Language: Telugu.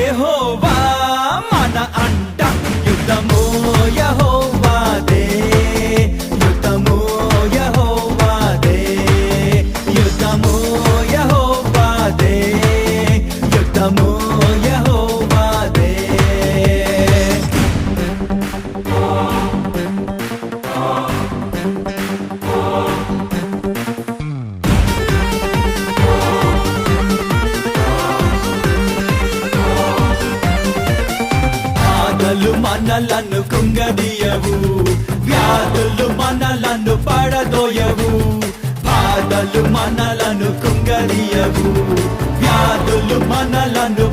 యెహోవా మన అంట యుద్ధము యెహోవాదే యుద్ధము యెహోవాదే యుద్ధము యెహోవాదే యుద్ధము యెహోవాదే బాధలు మనలను కుంగదీయవు వ్యాధులు మనలను పడదోయవు బాధలు మనలను కుంగదీయవు వ్యాధులు మనలను